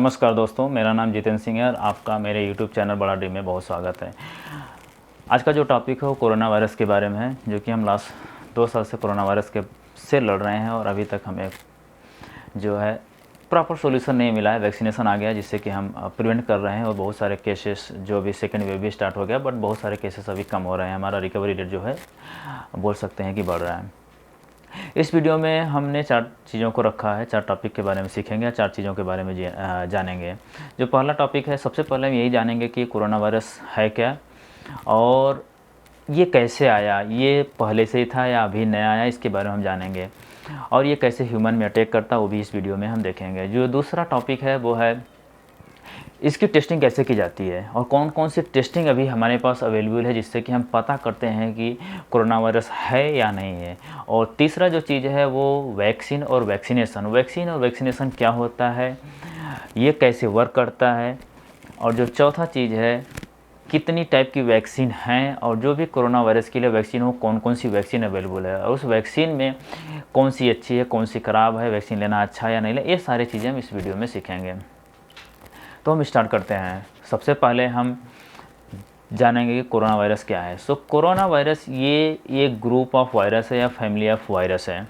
नमस्कार दोस्तों, मेरा नाम जितेंद्र सिंह है और आपका मेरे यूट्यूब चैनल बड़ा ड्रीम में बहुत स्वागत है। आज का जो टॉपिक है वो कोरोना वायरस के बारे में है, जो कि हम लास्ट 2 साल से कोरोना वायरस से लड़ रहे हैं और अभी तक हमें जो है प्रॉपर सॉल्यूशन नहीं मिला है। वैक्सीनेशन आ गया जिससे कि हम प्रिवेंट कर रहे हैं और बहुत सारे केसेस जो भी सेकेंड वेव भी स्टार्ट हो गया, बट बहुत सारे केसेस अभी कम हो रहे हैं। हमारा रिकवरी रेट जो है बोल सकते हैं कि बढ़ रहा है। इस वीडियो में हमने 4 चीज़ों को रखा है, 4 टॉपिक के बारे में सीखेंगे, 4 चीज़ों के बारे में जानेंगे। जो पहला टॉपिक है, सबसे पहले हम यही जानेंगे कि कोरोना वायरस है क्या और ये कैसे आया, ये पहले से ही था या अभी नया आया, इसके बारे में हम जानेंगे। और ये कैसे ह्यूमन में अटैक करता है वो भी इस वीडियो में हम देखेंगे। जो दूसरा टॉपिक है वो है इसकी टेस्टिंग कैसे की जाती है और कौन कौन सी टेस्टिंग अभी हमारे पास अवेलेबल है जिससे कि हम पता करते हैं कि कोरोना वायरस है या नहीं है। और तीसरा जो चीज़ है वो वैक्सीन और वैक्सीनेशन क्या होता है, ये कैसे वर्क करता है। और जो चौथा चीज़ है, कितनी टाइप की वैक्सीन हैं और जो भी कोरोना वायरस के लिए वैक्सीन हो कौन कौन सी वैक्सीन अवेलेबल है और उस वैक्सीन में कौन सी अच्छी है कौन सी ख़राब है, वैक्सीन लेना अच्छा या नहीं, ये सारी चीज़ें हम इस वीडियो में सीखेंगे। तो हम स्टार्ट करते हैं। सबसे पहले हम जानेंगे कि कोरोना वायरस क्या है। सो कोरोना वायरस ये एक ग्रुप ऑफ वायरस है या फैमिली ऑफ वायरस है।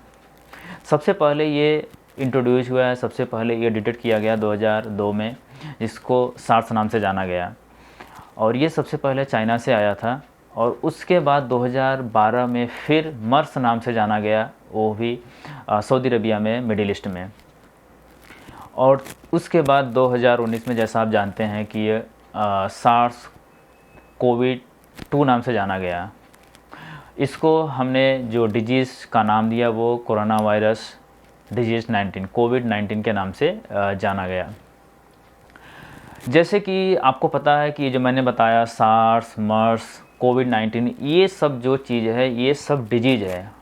सबसे पहले ये इंट्रोड्यूस हुआ है, सबसे पहले ये डिटेक्ट किया गया 2002 में, जिसको सार्स नाम से जाना गया। और ये सबसे पहले चाइना से आया था और उसके बाद 2012 में फिर मर्स नाम से जाना गया, वो भी सऊदी अरबिया में, मिडिल ईस्ट में। और उसके बाद 2019 में जैसा आप जानते हैं कि ये सार्स कोविड-2 नाम से जाना गया। इसको हमने जो डिजीज़ का नाम दिया वो कोरोना वायरस डिजीज़ 19 कोविड-19 के नाम से जाना गया। जैसे कि आपको पता है कि जो मैंने बताया सार्स, मर्स, कोविड-19, ये सब जो चीज़ है ये सब डिजीज़ है।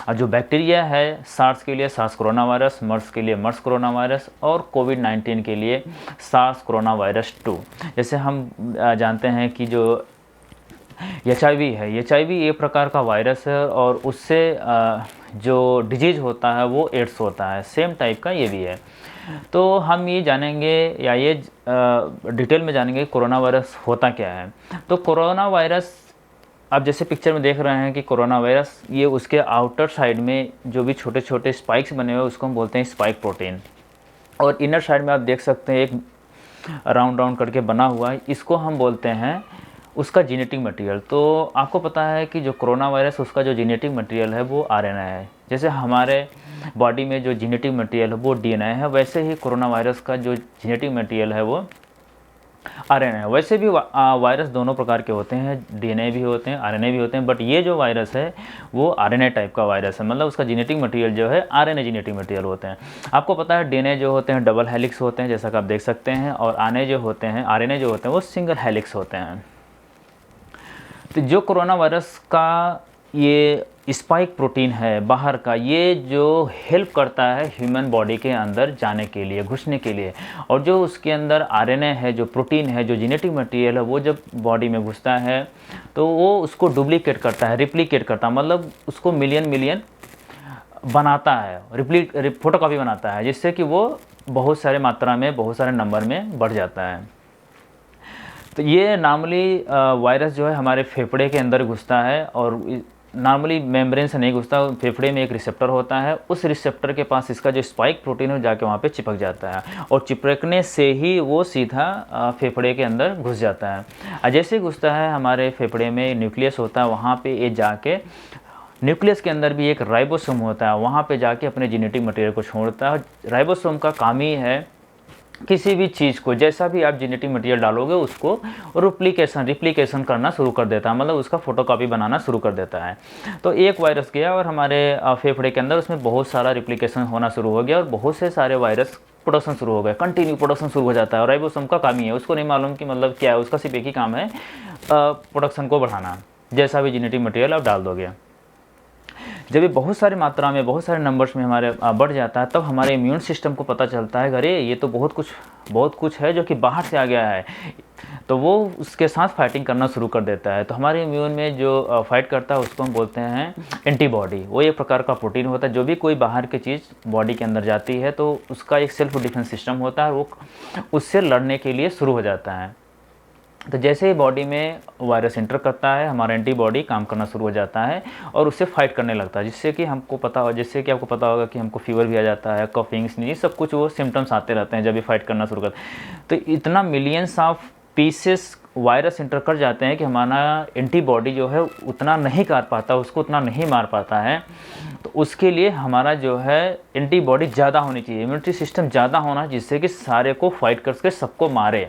और जो बैक्टीरिया है, सार्स के लिए सार्स कोरोना वायरस, मर्स के लिए मर्स कोरोना वायरस और कोविड-19 के लिए सार्स कोरोना वायरस 2। जैसे हम जानते हैं कि जो HIV है, HIV एक प्रकार का वायरस है और उससे जो डिजीज़ होता है वो एड्स होता है, सेम टाइप का ये भी है। तो हम ये जानेंगे या ये डिटेल में जानेंगे कोरोना वायरस होता क्या है। तो कोरोना वायरस आप जैसे पिक्चर में देख रहे हैं कि कोरोना वायरस ये उसके आउटर साइड में जो भी छोटे छोटे स्पाइक्स बने हुए उसको हम बोलते हैं स्पाइक प्रोटीन। और इनर साइड में आप देख सकते हैं एक राउंड करके बना हुआ है, इसको हम बोलते हैं उसका जेनेटिक मटेरियल। तो आपको पता है कि जो कोरोना वायरस उसका जो जेनेटिक मटेरियल है वो RNA है। जैसे हमारे बॉडी में जो जेनेटिक मटेरियल है वो DNA है, वैसे ही कोरोना वायरस का जो जेनेटिक मटेरियल है वो RNA है। वैसे भी वायरस दोनों प्रकार के होते हैं, DNA भी होते हैं, RNA भी होते हैं, बट ये जो वायरस है वो RNA टाइप का वायरस है, मतलब उसका जेनेटिक मटेरियल जो है RNA जेनेटिक मटेरियल होते हैं। आपको पता है DNA जो होते हैं डबल हेलिक्स होते हैं, जैसा कि आप देख सकते हैं, और RNA जो होते हैं वो सिंगल हेलिक्स होते हैं। तो जो कोरोना वायरस का ये स्पाइक प्रोटीन है बाहर का, ये जो हेल्प करता है ह्यूमन बॉडी के अंदर जाने के लिए, घुसने के लिए। और जो उसके अंदर RNA है, जो प्रोटीन है, जो जेनेटिक मटेरियल है, वो जब बॉडी में घुसता है तो वो उसको डुप्लीकेट करता है, रिप्लीकेट करता है, मतलब उसको मिलियन बनाता है, फोटोकॉपी बनाता है, जिससे कि वो बहुत सारे मात्रा में, बहुत सारे नंबर में बढ़ जाता है। तो ये नॉर्मली वायरस जो है हमारे फेफड़े के अंदर घुसता है और नॉर्मली मेम्ब्रेन से नहीं घुसता। फेफड़े में एक रिसेप्टर होता है, उस रिसेप्टर के पास इसका जो स्पाइक प्रोटीन है जाके वहाँ पे चिपक जाता है और चिपकने से ही वो सीधा फेफड़े के अंदर घुस जाता है। और जैसे ही घुसता है, हमारे फेफड़े में न्यूक्लियस होता है, वहाँ पे ये जाके न्यूक्लियस के अंदर भी एक राइबोसोम होता है, वहाँ पे जाके अपने जेनेटिक मटेरियल को छोड़ता है। राइबोसोम का काम ही है किसी भी चीज़ को, जैसा भी आप जेनेटिक मटेरियल डालोगे उसको रिप्लिकेशन करना शुरू कर देता है, मतलब उसका फोटोकॉपी बनाना शुरू कर देता है। तो एक वायरस गया और हमारे फेफड़े के अंदर उसमें बहुत सारा रिप्लिकेशन होना शुरू हो गया और बहुत से सारे वायरस प्रोडक्शन शुरू हो गए, कंटिन्यू प्रोडक्शन शुरू हो जाता है। और राइबोसोम का काम ही है, उसको नहीं मालूम कि मतलब क्या है, उसका सिर्फ एक ही काम है प्रोडक्शन को बढ़ाना, जैसा भी जेनेटिक मटेरियल आप डाल दोगे। जब ये बहुत सारी मात्रा में, बहुत सारे नंबर्स में हमारे बढ़ जाता है, तब हमारे इम्यून सिस्टम को पता चलता है अरे ये तो बहुत कुछ है जो कि बाहर से आ गया है, तो वो उसके साथ फाइटिंग करना शुरू कर देता है। तो हमारे इम्यून में जो फाइट करता है उसको हम बोलते हैं एंटीबॉडी। वो एक प्रकार का प्रोटीन होता है, जो भी कोई बाहर की चीज़ बॉडी के अंदर जाती है तो उसका एक सेल्फ डिफेंस सिस्टम होता है, वो उससे लड़ने के लिए शुरू हो जाता है। तो जैसे ही बॉडी में वायरस इंटर करता है, हमारा एंटीबॉडी काम करना शुरू हो जाता है और उससे फाइट करने लगता है, जिससे कि आपको पता होगा कि हमको फीवर भी आ जाता है, कफिंग, स्नीज, सब कुछ वो सिम्टम्स आते रहते हैं जब ये फाइट करना शुरू करता है। तो इतना millions of pieces virus enter कर जाते हैं कि हमारा एंटीबॉडी जो है उतना नहीं कर पाता, उसको उतना नहीं मार पाता है। तो उसके लिए हमारा जो है एंटीबॉडी ज़्यादा होनी चाहिए, इम्यूनिटी सिस्टम ज़्यादा होना, जिससे कि सारे को फाइट करके सबको मारे।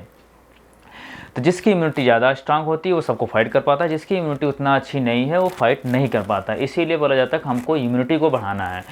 तो जिसकी इम्यूनिटी ज़्यादा स्ट्रांग होती है वो सबको फाइट कर पाता है, जिसकी इम्यूनिटी उतना अच्छी नहीं है वो फाइट नहीं कर पाता। इसीलिए बोला जाता है कि हमको इम्यूनिटी को बढ़ाना है।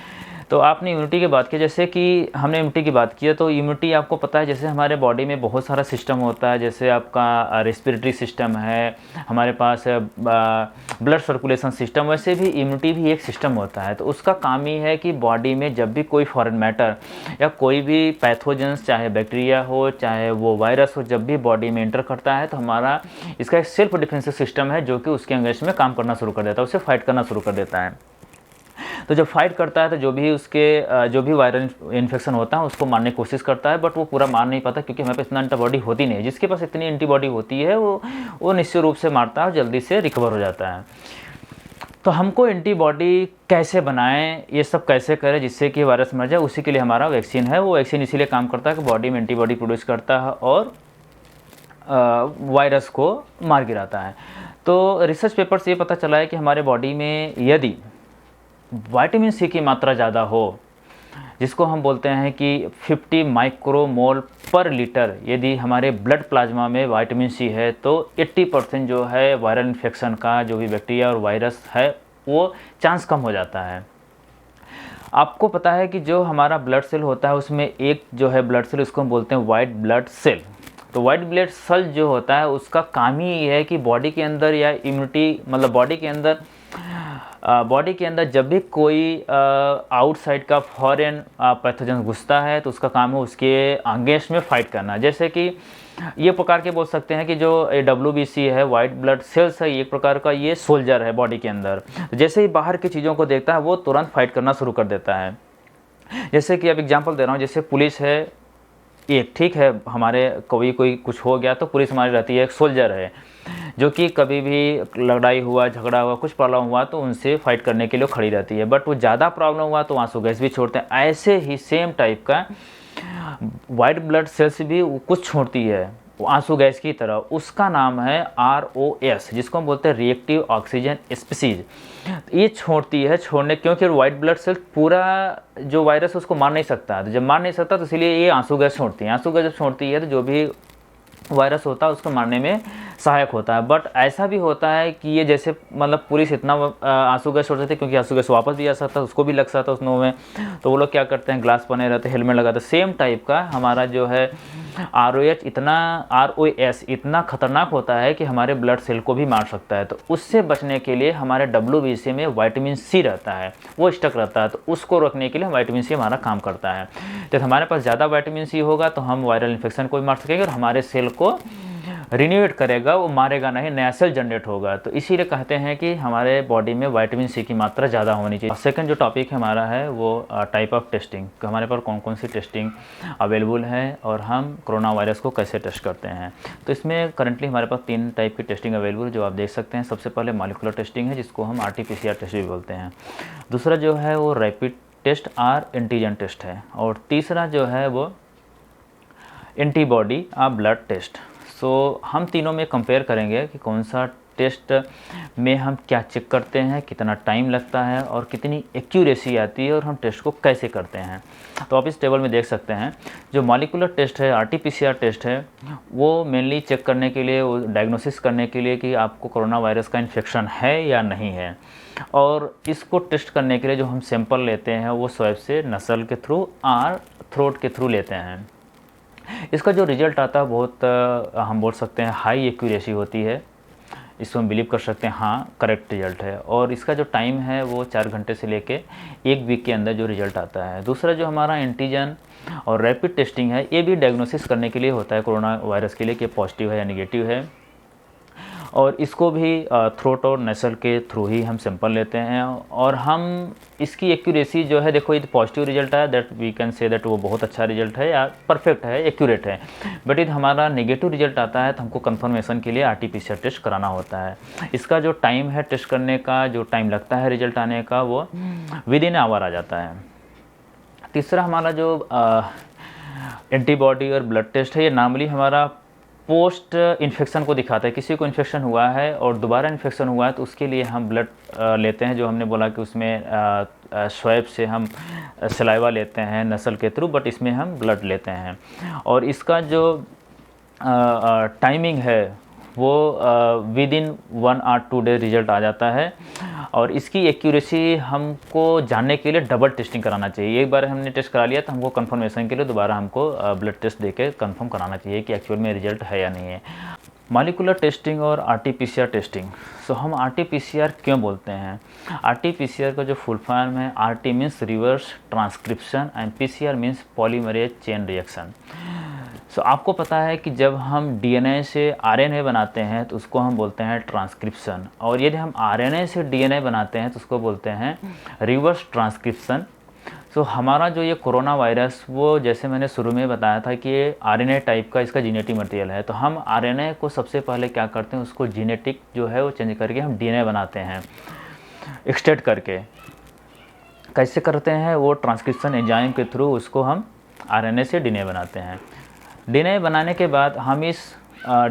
तो आपने इम्यूनिटी की बात की, जैसे कि हमने इम्यूनिटी की बात की है, तो इम्यूनिटी आपको पता है जैसे हमारे बॉडी में बहुत सारा सिस्टम होता है, जैसे आपका रेस्पिरेटरी सिस्टम है, हमारे पास ब्लड सर्कुलेशन सिस्टम, वैसे भी इम्यूनिटी भी एक सिस्टम होता है। तो उसका काम ही है कि बॉडी में जब भी कोई फॉरेन मैटर या कोई भी पैथोजेंस, चाहे बैक्टीरिया हो चाहे वो वायरस हो, जब भी बॉडी में एंटर करता है तो हमारा इसका एक सेल्फ डिफेंसिव सिस्टम है जो कि उसके अगेंस्ट में काम करना शुरू कर देता है, उसे फाइट करना शुरू कर देता है। तो जब फाइट करता है तो जो भी वायरल इन्फेक्शन होता है उसको मारने की कोशिश करता है, बट वो पूरा मार नहीं पाता, क्योंकि हमारे पास इतना एंटीबॉडी होती नहीं है। जिसके पास इतनी एंटीबॉडी होती है वो निश्चित रूप से मारता है और जल्दी से रिकवर हो जाता है। तो हमको एंटीबॉडी कैसे बनाएं, ये सब कैसे करें जिससे कि वायरस मर जाए, उसी के लिए हमारा वैक्सीन है। वो वैक्सीन इसीलिए काम करता है कि बॉडी में एंटीबॉडी प्रोड्यूस करता है और वायरस को मार गिराता है। तो रिसर्च पेपर से ये पता चला है कि हमारे बॉडी में यदि विटामिन सी की मात्रा ज़्यादा हो, जिसको हम बोलते हैं कि 50 माइक्रोमोल पर लीटर, यदि हमारे ब्लड प्लाज्मा में विटामिन सी है तो 80% जो है वायरल इन्फेक्शन का, जो भी बैक्टीरिया और वायरस है, वो चांस कम हो जाता है। आपको पता है कि जो हमारा ब्लड सेल होता है उसमें एक जो है ब्लड सेल, उसको हम बोलते हैं वाइट ब्लड सेल। तो वाइट ब्लड सेल जो होता है उसका काम ही ये है कि बॉडी के अंदर या इम्यूनिटी, मतलब बॉडी के अंदर जब भी कोई आउटसाइड का फॉरेन पैथोजन घुसता है तो उसका काम है उसके अगेंस्ट में फाइट करना। जैसे कि ये प्रकार के बोल सकते हैं कि जो WBC है, वाइट ब्लड सेल्स है, एक प्रकार का ये सोल्जर है बॉडी के अंदर। जैसे ही बाहर की चीज़ों को देखता है वो तुरंत फाइट करना शुरू कर देता है। जैसे कि अब एग्जांपल दे रहा हूँ, जैसे पुलिस है एक, ठीक है, हमारे कोई कुछ हो गया तो पुलिस हमारी रहती है, एक सोल्जर है जो कि कभी भी लड़ाई हुआ, झगड़ा हुआ, कुछ प्रॉब्लम हुआ तो उनसे फाइट करने के लिए खड़ी रहती है। बट वो ज़्यादा प्रॉब्लम हुआ तो आंसू गैस भी छोड़ते हैं। ऐसे ही सेम टाइप का वाइट ब्लड सेल्स भी कुछ छोड़ती है, वो आंसू गैस की तरह। उसका नाम है ROS, जिसको हम बोलते हैं रिएक्टिव ऑक्सीजन स्पीसीज। ये छोड़ती है, क्योंकि वाइट ब्लड सेल पूरा जो वायरस है उसको मार नहीं सकता, तो जब मार नहीं सकता तो इसलिए ये आंसू गैस छोड़ती है। आंसू गैस जब छोड़ती है तो जो भी वायरस होता है उसको मारने में सहायक होता है। बट ऐसा भी होता है कि ये जैसे मतलब पुलिस इतना आंसू गैस छोड़ देती है, क्योंकि आंसू गैस वापस भी आ सकता है, उसको भी लग सकता है उस नो में, तो वो लोग क्या करते हैं, ग्लास बने रहते हैं, हेलमेट लगाते हैं। सेम टाइप का हमारा जो है ROS इतना खतरनाक होता है कि हमारे ब्लड सेल को भी मार सकता है। तो उससे बचने के लिए हमारे WBC में विटामिन सी रहता है, वो स्टक रहता है, तो उसको रोकने के लिए विटामिन सी हमारा काम करता है। तो हमारे पास ज़्यादा विटामिन सी होगा तो हम वायरल इन्फेक्शन को भी मार सकेंगे और हमारे सेल को रिन्यूएट करेगा, वो मारेगा नहीं, नया सेल जनरेट होगा। तो इसीलिए कहते हैं कि हमारे बॉडी में विटामिन सी की मात्रा ज़्यादा होनी चाहिए। सेकंड जो टॉपिक हमारा है वो टाइप ऑफ टेस्टिंग, कि हमारे पास कौन कौन सी टेस्टिंग अवेलेबल है और हम कोरोना वायरस को कैसे टेस्ट करते हैं। तो इसमें करंटली हमारे पास 3 टाइप की टेस्टिंग अवेलेबल जो आप देख सकते हैं। सबसे पहले मॉलिक्यूलर टेस्टिंग है, जिसको हम RT-PCR टेस्ट भी बोलते हैं। दूसरा जो है वो रैपिड टेस्ट और एंटीजन टेस्ट है, और तीसरा जो है वो एंटीबॉडी ब्लड टेस्ट। सो हम तीनों में कंपेयर करेंगे कि कौन सा टेस्ट में हम क्या चेक करते हैं, कितना टाइम लगता है और कितनी एक्यूरेसी आती है और हम टेस्ट को कैसे करते हैं। तो आप इस टेबल में देख सकते हैं जो मॉलिक्यूलर टेस्ट है, RT-PCR टेस्ट है, वो मेनली चेक करने के लिए, वो डायग्नोसिस करने के लिए कि आपको कोरोना वायरस का इन्फेक्शन है या नहीं है। और इसको टेस्ट करने के लिए जो हम सैंपल लेते हैं वो स्वैब से नसल के थ्रू और थ्रोट के थ्रू लेते हैं। इसका जो रिज़ल्ट आता है बहुत हम बोल सकते हैं हाई एक्यूरेसी होती है। इसको हम बिलीव कर सकते हैं हाँ करेक्ट रिजल्ट है। और इसका जो टाइम है वो 4 घंटे से लेके 1 वीक के अंदर जो रिजल्ट आता है। दूसरा जो हमारा एंटीजन और रैपिड टेस्टिंग है, ये भी डायग्नोसिस करने के लिए होता है कोरोना वायरस के लिए कि पॉजिटिव है या निगेटिव है। और इसको भी थ्रोट और नेसल के थ्रू ही हम सैंपल लेते हैं। और हम इसकी एक्यूरेसी जो है, देखो यदि पॉजिटिव रिजल्ट आया that we can say that वो बहुत अच्छा रिजल्ट है या परफेक्ट है, एक्यूरेट है। बट यदि हमारा नेगेटिव रिजल्ट आता है तो हमको कंफर्मेशन के लिए RT-PCR टेस्ट कराना होता है। इसका जो टाइम है टेस्ट करने का, जो टाइम लगता है रिजल्ट आने का, वो विद इन आवर आ जाता है। तीसरा हमारा जो एंटीबॉडी और ब्लड टेस्ट है, ये नॉर्मली हमारा पोस्ट इन्फेक्शन को दिखाता है। किसी को इन्फेक्शन हुआ है और दोबारा इन्फेक्शन हुआ है तो उसके लिए हम ब्लड लेते हैं, जो हमने बोला कि उसमें स्वैब से हम सलाइवा लेते हैं नसल के थ्रू, बट इसमें हम ब्लड लेते हैं। और इसका जो टाइमिंग है वो within 1 or 2 day result आ जाता है। और इसकी एक्यूरेसी हमको जानने के लिए डबल टेस्टिंग कराना चाहिए। एक बार हमने टेस्ट करा लिया तो हमको कंफर्मेशन के लिए दोबारा हमको ब्लड टेस्ट देके कंफर्म कराना चाहिए कि एक्चुअल में रिजल्ट है या नहीं है। मॉलिक्यूलर टेस्टिंग और RT-PCR टेस्टिंग। सो हम RT-PCR क्यों बोलते हैं? RT-PCR का जो फुल फॉर्म है, RT means reverse transcription and PCR means polymerase chain reaction. So आपको पता है कि जब हम DNA से RNA बनाते हैं तो उसको हम बोलते हैं ट्रांसक्रिप्शन, और यदि हम RNA से DNA बनाते हैं तो उसको बोलते हैं रिवर्स ट्रांसक्रिप्शन। सो हमारा जो ये कोरोना वायरस, वो जैसे मैंने शुरू में बताया था कि ये RNA टाइप का इसका जीनेटिक मटेरियल है। तो हम RNA को सबसे पहले क्या करते हैं, उसको जीनेटिक जो है वो चेंज करके हम DNA बनाते हैं एक्सटेंड करके। कैसे करते हैं? वो ट्रांसक्रिप्शन एंजाइम के थ्रू उसको हम RNA से DNA बनाते हैं। DNA बनाने के बाद हम इस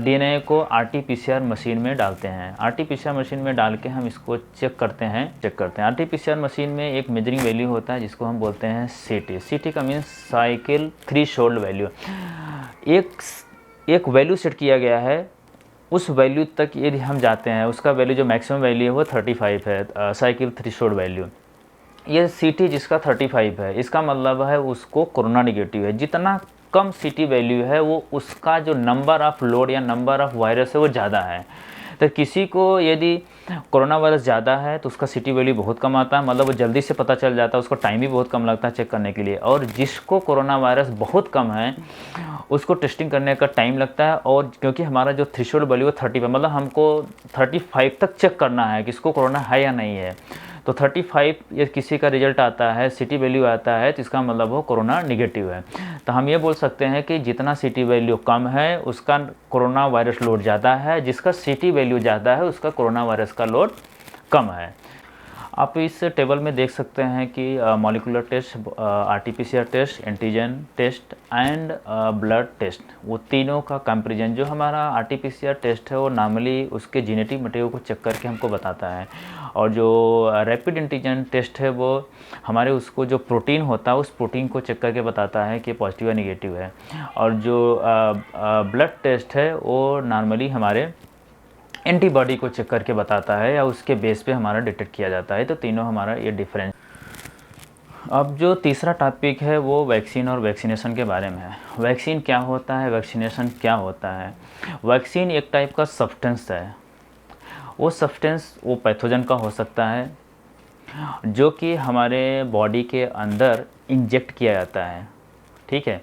DNA को RT-PCR मशीन में डालते हैं। RT-PCR मशीन में डाल के हम इसको चेक करते हैं। RT-PCR मशीन में एक मेजरिंग वैल्यू होता है जिसको हम बोलते हैं CT। CT का मीन्स साइकिल थ्रेशोल्ड वैल्यू। एक वैल्यू सेट किया गया है, उस वैल्यू तक यदि हम जाते हैं, उसका वैल्यू जो मैक्सिमम वैल्यू है वो 35 है, साइकिल थ्रेशोल्ड वैल्यू। ये CT जिसका 35 है, इसका मतलब है उसको कोरोना निगेटिव है। जितना कम CT वैल्यू है वो उसका जो नंबर ऑफ लोड या नंबर ऑफ वायरस है वो ज़्यादा है। तो किसी को यदि कोरोना वायरस ज़्यादा है तो उसका CT वैल्यू बहुत कम आता है, मतलब वो जल्दी से पता चल जाता है, उसको टाइम भी बहुत कम लगता है चेक करने के लिए। और जिसको कोरोना वायरस बहुत कम है उसको टेस्टिंग करने का टाइम लगता है। और क्योंकि हमारा जो थ्रेशोल्ड वैल्यू है 30 पे, मतलब हमको 35 तक चेक करना है कि इसको कोरोना है या नहीं है। तो 35 ये किसी का रिजल्ट आता है, CT वैल्यू आता है, तो इसका मतलब वो कोरोना निगेटिव है। तो हम ये बोल सकते हैं कि जितना CT वैल्यू कम है उसका कोरोना वायरस लोड ज़्यादा है, जिसका CT वैल्यू ज़्यादा है उसका कोरोना वायरस का लोड कम है। आप इस टेबल में देख सकते हैं कि molecular test, RT-PCR test, antigen test and blood test, वो तीनों का कंपैरिजन। जो हमारा RT-PCR टेस्ट है वो नॉर्मली उसके जेनेटिक मटेरियल को चेक करके हमको बताता है, और जो रैपिड एंटीजन टेस्ट है वो हमारे उसको जो प्रोटीन होता है उस प्रोटीन को चेक करके बताता है कि पॉजिटिव या निगेटिव है। और जो ब्लड टेस्ट है वो नॉर्मली हमारे एंटीबॉडी को चेक करके बताता है या उसके बेस पे हमारा डिटेक्ट किया जाता है। तो तीनों हमारा ये डिफरेंस। अब जो तीसरा टॉपिक है वो वैक्सीन और वैक्सीनेशन के बारे में है। वैक्सीन क्या होता है, वैक्सीनेशन क्या होता है? वैक्सीन एक टाइप का सब्सटेंस है। वो सब्सटेंस वो पैथोजन का हो सकता है जो कि हमारे बॉडी के अंदर इंजेक्ट किया जाता है, ठीक है।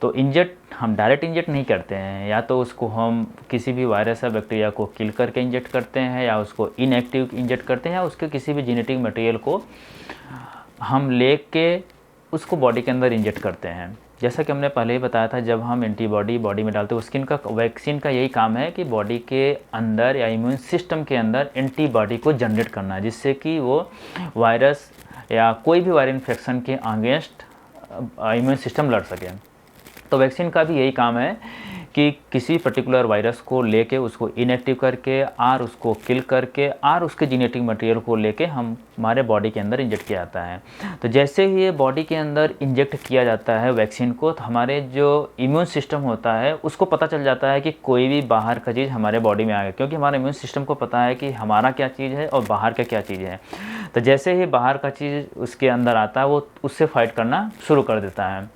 तो इंजेक्ट हम डायरेक्ट इंजेक्ट नहीं करते हैं, या तो उसको हम किसी भी वायरस या बैक्टीरिया को किल करके इंजेक्ट करते हैं, या उसको इनएक्टिव इंजेक्ट करते हैं, या उसके किसी भी जेनेटिक मटेरियल को हम लेके उसको बॉडी के अंदर इंजेक्ट करते हैं। जैसा कि हमने पहले ही बताया था, जब हम एंटीबॉडी बॉडी में डालते हैं, उसकी का वैक्सीन का यही काम है कि बॉडी के अंदर या इम्यून सिस्टम के अंदर एंटीबॉडी को जनरेट करना है, जिससे कि वो वायरस या कोई भी वायरल इन्फेक्शन के अगेंस्ट इम्यून सिस्टम लड़ सके। तो वैक्सीन का भी यही काम है कि किसी पर्टिकुलर वायरस को लेके उसको इनएक्टिव करके और उसको किल करके और उसके जेनेटिक मटेरियल को लेके हम हमारे बॉडी के अंदर इंजेक्ट किया जाता है। तो जैसे ही ये बॉडी के अंदर इंजेक्ट किया जाता है वैक्सीन को, तो हमारे जो इम्यून सिस्टम होता है उसको पता चल जाता है कि कोई भी बाहर का चीज़ हमारे बॉडी में आ गया, क्योंकि हमारे इम्यून सिस्टम को पता है कि हमारा क्या चीज़ है और बाहर का क्या चीज़ है। तो जैसे ही बाहर का चीज़ उसके अंदर आता है वो उससे फाइट करना शुरू कर देता है।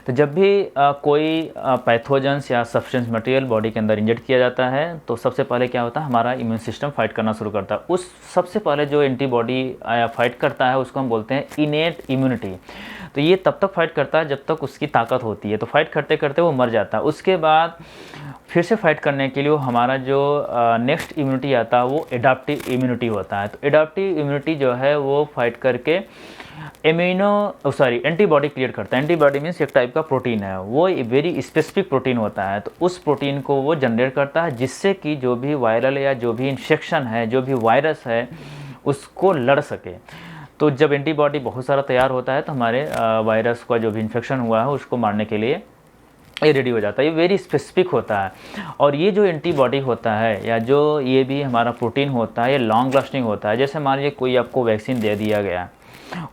तो जब भी कोई पैथोजेंस या सब्सटेंस मटेरियल बॉडी के अंदर इंजेक्ट किया जाता है तो सबसे पहले क्या होता है, हमारा इम्यून सिस्टम फाइट करना शुरू करता है। उस सबसे पहले जो एंटीबॉडी फाइट करता है उसको हम बोलते हैं इनेट इम्यूनिटी। तो ये तब तक फाइट करता है जब तक उसकी ताकत होती है, तो फाइट करते करते वो मर जाता है। उसके बाद फिर से फाइट करने के लिए हमारा जो नेक्स्ट इम्यूनिटी आता है वो एडाप्टिव इम्यूनिटी होता है। तो एडाप्टिव इम्यूनिटी जो है वो फाइट करके एंटीबॉडी क्रिएट करता है। एंटीबॉडी मीन्स एक टाइप का प्रोटीन है, वो वेरी स्पेसिफिक प्रोटीन होता है। तो उस प्रोटीन को वो जनरेट करता है जिससे कि जो भी वायरल या जो भी इन्फेक्शन है, जो भी वायरस है, उसको लड़ सके। तो जब एंटीबॉडी बहुत सारा तैयार होता है तो हमारे वायरस का जो भी इन्फेक्शन हुआ है उसको मारने के लिए ये रेडी हो जाता है। ये वेरी स्पेसिफिक होता है। और ये जो एंटीबॉडी होता है या जो ये भी हमारा प्रोटीन होता है ये लॉन्ग लास्टिंग होता है। जैसे मान लीजिए कोई आपको वैक्सीन दे दिया गया,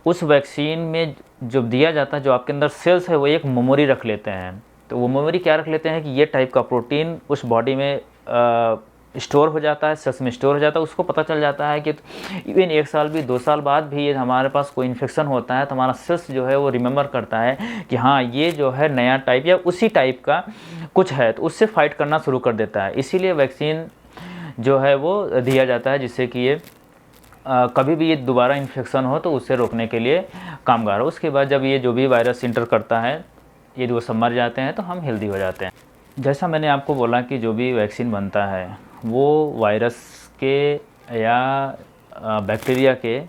उस वैक्सीन में जो दिया जाता है, जो आपके अंदर सेल्स है वो एक मेमोरी रख लेते हैं। तो वो मेमोरी क्या रख लेते हैं कि ये टाइप का प्रोटीन उस बॉडी में स्टोर हो जाता है, सेल्स में स्टोर हो जाता है। उसको पता चल जाता है कि इवन 1 साल भी 2 साल बाद भी ये हमारे पास कोई इन्फेक्शन होता है तो हमारा सेल्स जो है वो रिमेंबर करता है कि हाँ ये जो है नया टाइप या उसी टाइप का कुछ है, तो उससे फाइट करना शुरू कर देता है। इसीलिए वैक्सीन जो है वो दिया जाता है जिससे कि ये कभी भी ये दोबारा इन्फेक्शन हो तो उससे रोकने के लिए कामगार हो। उसके बाद जब ये जो भी वायरस इंटर करता है, यदि वो सब मर जाते हैं तो हम हेल्दी हो जाते हैं। जैसा मैंने आपको बोला कि जो भी वैक्सीन बनता है वो वायरस के या बैक्टीरिया के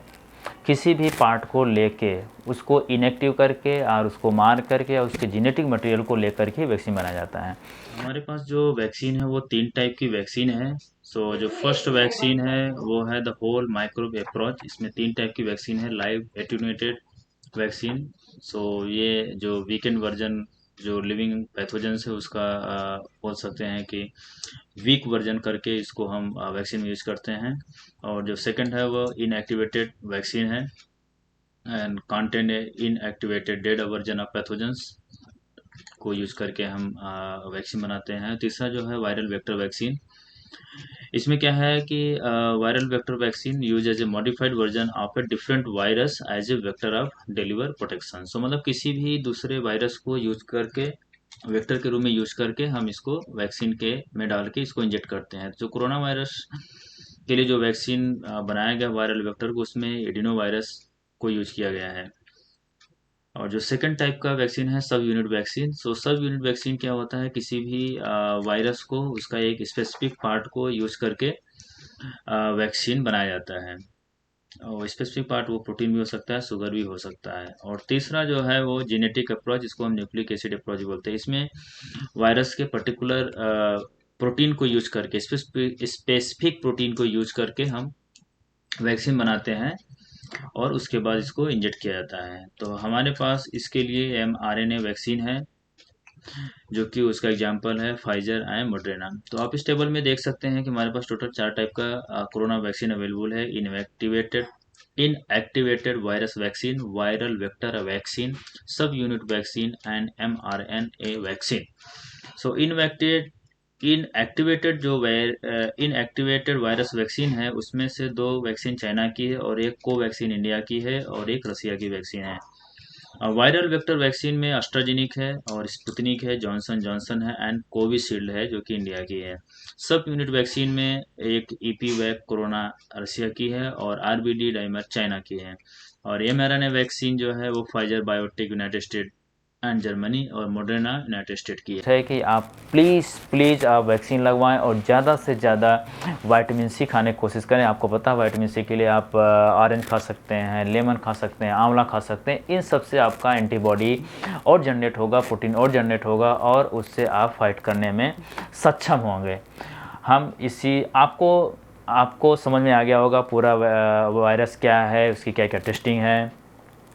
किसी भी पार्ट को लेके उसको इनएक्टिव करके और उसको मार करके या उसके जेनेटिक मटेरियल को लेकर के वैक्सीन बनाया जाता है। हमारे पास जो वैक्सीन है वो 3 टाइप की वैक्सीन है। जो फर्स्ट वैक्सीन है वो है द होल माइक्रोब अप्रोच। इसमें 3 टाइप की वैक्सीन है। लाइव एटेन्यूएटेड वैक्सीन, ये जो वीकेंड वर्जन जो लिविंग पैथोजेंस है उसका बोल सकते हैं कि वीक वर्जन करके इसको हम वैक्सीन में यूज करते हैं। और जो सेकंड है वो इनएक्टिवेटेड वैक्सीन है and content inactivated dead version of pathogens को यूज करके हम वैक्सीन बनाते हैं। तीसरा जो है वायरल वेक्टर वैक्सीन। इसमें क्या है कि viral vector vaccine use as a modified version of a different virus as a vector of deliver protection. मतलब किसी भी दूसरे वायरस को यूज करके वेक्टर के रूप में यूज करके हम इसको वैक्सीन के में डाल के इसको इंजेक्ट करते हैं। जो कोरोना वायरस के लिए जो वैक्सीन बनाया गया वायरल वेक्टर को, उसमें एडिनो वायरस को यूज किया गया है। और जो सेकंड टाइप का वैक्सीन है सब यूनिट वैक्सीन। सब यूनिट वैक्सीन क्या होता है, किसी भी वायरस को उसका एक स्पेसिफिक पार्ट को यूज करके वैक्सीन बनाया जाता है। और स्पेसिफिक पार्ट वो प्रोटीन भी हो सकता है, शुगर भी हो सकता है। और तीसरा जो है वो जेनेटिक अप्रोच, इसको हम न्यूक्लिक एसिड अप्रोच बोलते हैं। इसमें वायरस के पर्टिकुलर प्रोटीन को यूज करके, स्पेसिफिक प्रोटीन को यूज करके हम वैक्सीन बनाते हैं और उसके बाद इसको इंजेक्ट किया जाता है। तो हमारे पास इसके लिए mRNA वैक्सीन है, जो कि उसका एग्जाम्पल है फाइजर एंड मॉडर्ना। तो आप इस टेबल में देख सकते हैं कि हमारे पास टोटल 4 टाइप का कोरोना वैक्सीन अवेलेबल है। Inactivated virus vaccine, viral vector vaccine, सब unit vaccine and mRNA vaccine. So inactivated virus vaccine है, उसमें से 2 वैक्सीन चाइना की है और एक कोवैक्सीन इंडिया की है और एक रसिया की वैक्सीन है। वायरल वेक्टर वैक्सीन में एस्ट्राजेनिक है और स्पुतनिक है, जॉनसन जॉनसन है एंड कोविशील्ड है जो कि इंडिया की है। सब यूनिट वैक्सीन में एक ईपीवैक कोरोना रसिया की है और आरबीडी डाइमर चाइना की है। और mRNA वैक्सीन जो है वो Pfizer biotech United state and Germany और मॉडर्ना यूनाइटेड स्टेट की है कि आप प्लीज़ आप वैक्सीन लगवाएं और ज़्यादा से ज़्यादा विटामिन सी खाने की कोशिश करें। आपको पता है विटामिन सी के लिए आप ऑरेंज खा सकते हैं, लेमन खा सकते हैं, आंवला खा सकते हैं। इन सब से आपका एंटीबॉडी और जनरेट होगा, प्रोटीन और जनरेट होगा और उससे आप फाइट करने में सक्षम होंगे। हम आपको समझ में आ गया होगा पूरा वायरस क्या है, उसकी क्या क्या टेस्टिंग है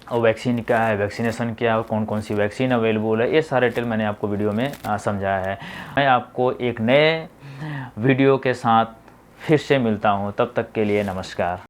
और वैक्सीन क्या है, वैक्सीनेशन क्या है, कौन कौन सी वैक्सीन अवेलेबल है, ये सारे डिटेल मैंने आपको वीडियो में समझाया है। मैं आपको एक नए वीडियो के साथ फिर से मिलता हूँ, तब तक के लिए नमस्कार।